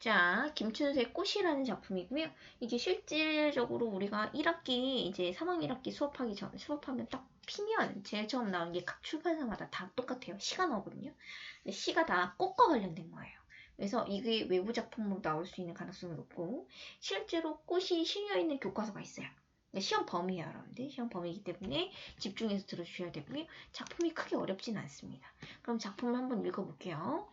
자, 김춘수의 꽃이라는 작품이고요. 이게 실질적으로 우리가 1학기, 이제 3학년 1학기 수업하면 딱 피면 제일 처음 나오는 게 각 출판사마다 다 똑같아요. 시가 나오거든요. 근데 시가 다 꽃과 관련된 거예요. 그래서 이게 외부 작품으로 나올 수 있는 가능성이 높고, 실제로 꽃이 실려있는 교과서가 있어요. 시험 범위예요, 여러분들. 시험 범위이기 때문에 집중해서 들어주셔야 되고요. 작품이 크게 어렵진 않습니다. 그럼 작품을 한번 읽어볼게요.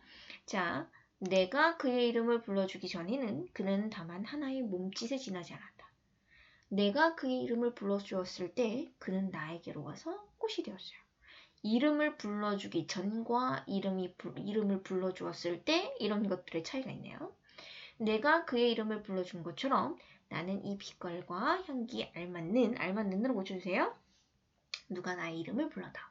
자, 내가 그의 이름을 불러주기 전에는 그는 다만 하나의 몸짓에 지나지 않았다. 내가 그의 이름을 불러주었을 때 그는 나에게로 와서 꽃이 되었어요. 이름을 불러주기 전과 이름을 불러주었을 때 이런 것들의 차이가 있네요. 내가 그의 이름을 불러준 것처럼 나는 이 빛깔과 향기에 알맞는으로 고쳐주세요. 누가 나의 이름을 불러다오.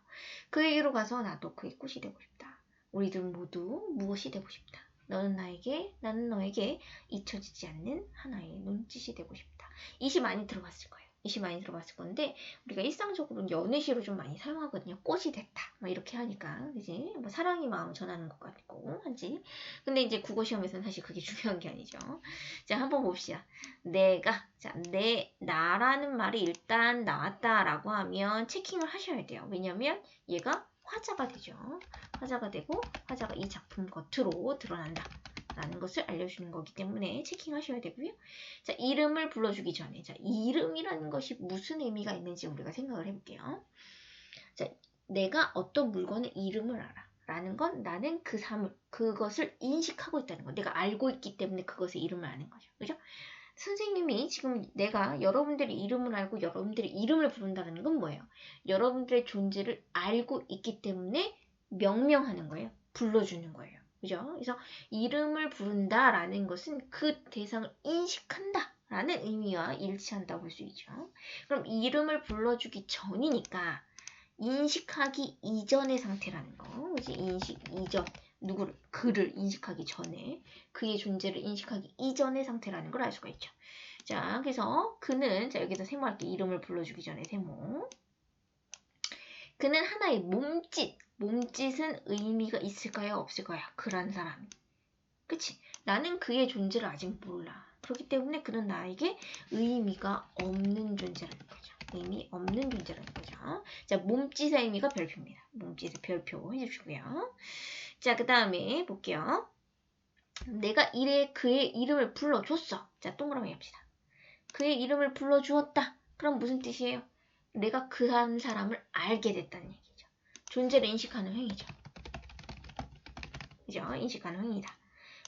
그에게로 가서 나도 그의 꽃이 되고 싶다. 우리들 모두 무엇이 되고 싶다. 너는 나에게, 나는 너에게 잊혀지지 않는 하나의 눈짓이 되고 싶다. 이 시 많이 들어봤을 거예요. 이 시 많이 들어봤을 건데 우리가 일상적으로 연애시로 좀 많이 사용하거든요. 꽃이 됐다. 막 이렇게 하니까 그지? 뭐 사랑의 마음을 전하는 것 같고 하지. 근데 이제 국어 시험에서는 사실 그게 중요한 게 아니죠. 자, 한번 봅시다. 나라는 말이 일단 나왔다라고 하면 체킹을 하셔야 돼요. 왜냐면 얘가 화자가 되죠. 화자가 되고 화자가 이 작품 겉으로 드러난다 라는 것을 알려주는 거기 때문에 체킹하셔야 되고요. 자, 이름을 불러주기 전에 자, 이름이라는 것이 무슨 의미가 있는지 우리가 생각을 해볼게요. 자, 내가 어떤 물건의 이름을 알아 라는 건 나는 그것을 인식하고 있다는 거. 내가 알고 있기 때문에 그것의 이름을 아는 거죠. 그죠? 선생님이 지금 내가 여러분들의 이름을 알고 여러분들의 이름을 부른다는 건 뭐예요? 여러분들의 존재를 알고 있기 때문에 명명하는 거예요. 불러주는 거예요. 그죠? 그래서 이름을 부른다라는 것은 그 대상을 인식한다 라는 의미와 일치한다고 볼 수 있죠. 그럼 이름을 불러주기 전이니까 인식하기 이전의 상태라는 거. 그치? 인식 이전. 그를 인식하기 전에, 그의 존재를 인식하기 이전의 상태라는 걸 알 수가 있죠. 자, 그래서 그는, 자, 여기서 세모할게. 이름을 불러주기 전에 세모. 그는 하나의 몸짓은 의미가 있을까요? 없을까요? 그란 사람이. 그치? 나는 그의 존재를 아직 몰라. 그렇기 때문에 그는 나에게 의미가 없는 존재라는 거죠. 의미 없는 존재라는 거죠. 자, 몸짓의 의미가 별표입니다. 몸짓의 별표 해주시고요. 자, 그 다음에 볼게요. 내가 그의 이름을 불러줬어. 자, 동그라미 합시다. 그의 이름을 불러주었다. 그럼 무슨 뜻이에요? 내가 그 사람을 알게 됐다는 얘기죠. 존재를 인식하는 행위죠. 그죠? 인식하는 행위다.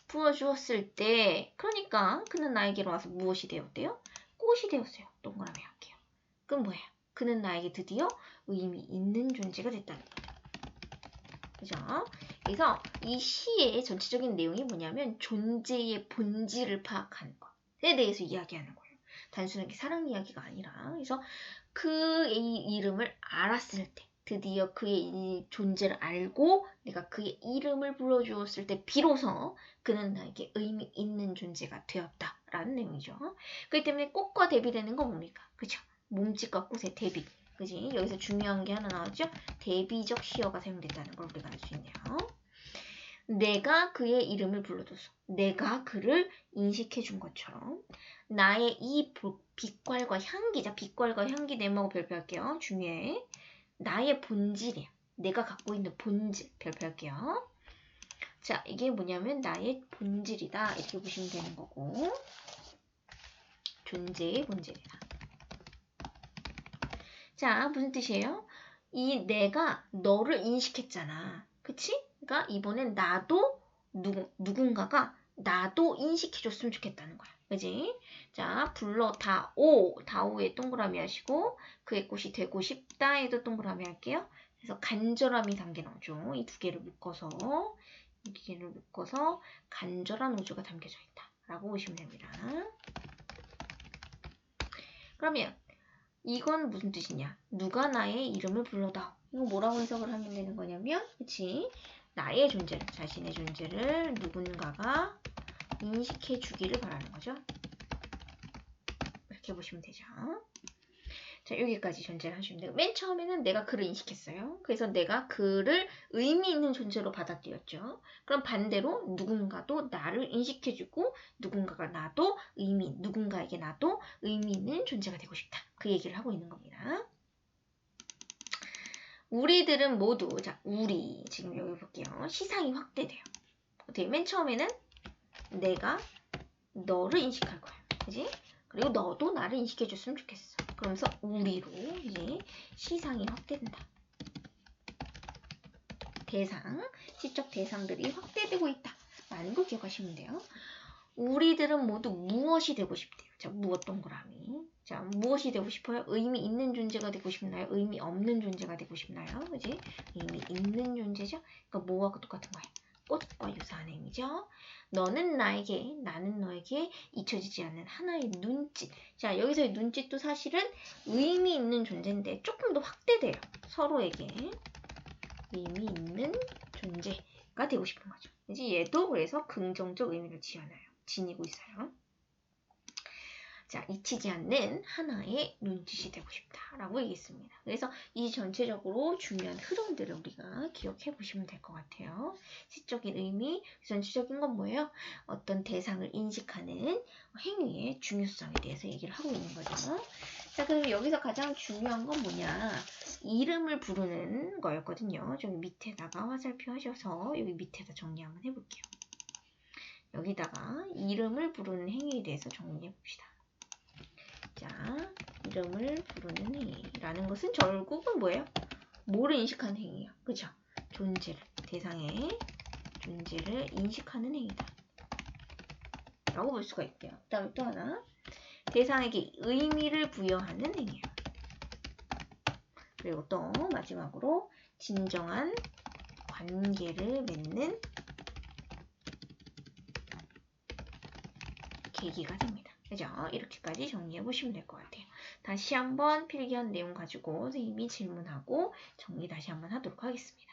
불러주었을 때, 그러니까 그는 나에게로 와서 무엇이 되었대요? 꽃이 되었어요. 동그라미 할게요. 그럼 뭐예요? 그는 나에게 드디어 의미 있는 존재가 됐다는 거죠. 그죠? 그래서 이 시의 전체적인 내용이 뭐냐면 존재의 본질을 파악하는 것에 대해서 이야기하는 거예요. 단순하게 사랑 이야기가 아니라. 그래서 그의 이름을 알았을 때, 드디어 그의 존재를 알고 내가 그의 이름을 불러주었을 때 비로소 그는 나에게 의미 있는 존재가 되었다라는 내용이죠. 그렇기 때문에 꽃과 대비되는 건 뭡니까? 그죠? 몸짓과 꽃의 대비. 그지? 여기서 중요한 게 하나 나왔죠? 대비적 시어가 사용됐다는 걸 우리가 알 수 있네요. 내가 그의 이름을 불러줘서 내가 그를 인식해 준 것처럼 나의 이 빛깔과 향기, 자, 빛깔과 향기 네모하고 별표할게요. 중요해. 나의 본질이야. 내가 갖고 있는 본질 별표할게요. 자, 이게 뭐냐면 나의 본질이다. 이렇게 보시면 되는 거고 존재의 본질이다. 자, 무슨 뜻이에요? 이 내가 너를 인식했잖아. 그치? 그러니까 이번엔 나도 누군가가 나도 인식해줬으면 좋겠다는 거야. 그지? 자, 다오에 동그라미 하시고 그의 꽃이 되고 싶다에도 동그라미 할게요. 그래서 간절함이 담겨 나오죠. 이 두 개를 묶어서 간절한 우주가 담겨져 있다. 라고 보시면 됩니다. 그러면 이건 무슨 뜻이냐? 누가 나의 이름을 불러다오. 이거 뭐라고 해석을 하면 되는 거냐면, 그치? 나의 존재를, 자신의 존재를 누군가가 인식해 주기를 바라는 거죠. 이렇게 보시면 되죠. 자, 여기까지 전제를 하시면 돼요. 맨 처음에는 내가 그를 인식했어요. 그래서 내가 그를 의미 있는 존재로 받아들였죠. 그럼 반대로 누군가도 나를 인식해주고 누군가에게 나도 의미 있는 존재가 되고 싶다. 그 얘기를 하고 있는 겁니다. 우리들은 모두, 자, 우리, 지금 여기 볼게요. 시상이 확대돼요. 어떻게, 맨 처음에는 내가 너를 인식할 거야. 그지? 그리고 너도 나를 인식해줬으면 좋겠어. 그러면서 우리로 이제 시상이 확대된다. 시적 대상들이 확대되고 있다. 라는 걸 기억하시면 돼요. 우리들은 모두 무엇이 되고 싶대요. 자, 무엇 동그라미. 자, 무엇이 되고 싶어요? 의미 있는 존재가 되고 싶나요? 의미 없는 존재가 되고 싶나요? 그지? 의미 있는 존재죠? 그러니까 뭐와 똑같은 거예요? 꽃과 유사한 의미죠. 너는 나에게, 나는 너에게 잊혀지지 않는 하나의 눈짓. 자, 여기서의 눈짓도 사실은 의미 있는 존재인데 조금 더 확대돼요. 서로에게 의미 있는 존재가 되고 싶은 거죠. 이제 얘도 그래서 긍정적 의미를 지니고 있어요. 자, 잊히지 않는 하나의 눈짓이 되고 싶다라고 얘기했습니다. 그래서 이 전체적으로 중요한 흐름들을 우리가 기억해 보시면 될 것 같아요. 시적인 의미, 전체적인 건 뭐예요? 어떤 대상을 인식하는 행위의 중요성에 대해서 얘기를 하고 있는 거죠. 자, 그럼 여기서 가장 중요한 건 뭐냐? 이름을 부르는 거였거든요. 저기 밑에다가 화살표 하셔서 여기 밑에다 정리 한번 해볼게요. 여기다가 이름을 부르는 행위에 대해서 정리해 봅시다. 자, 이름을 부르는 행위라는 것은 결국은 뭐예요? 뭐를 인식하는 행위예요? 그죠? 대상의 존재를 인식하는 행위다. 라고 볼 수가 있고요. 그 다음에 또 하나, 대상에게 의미를 부여하는 행위예요. 그리고 또 마지막으로 진정한 관계를 맺는 계기가 됩니다. 그죠? 이렇게까지 정리해 보시면 될 것 같아요. 다시 한번 필기한 내용 가지고 선생님이 질문하고 정리 다시 한번 하도록 하겠습니다.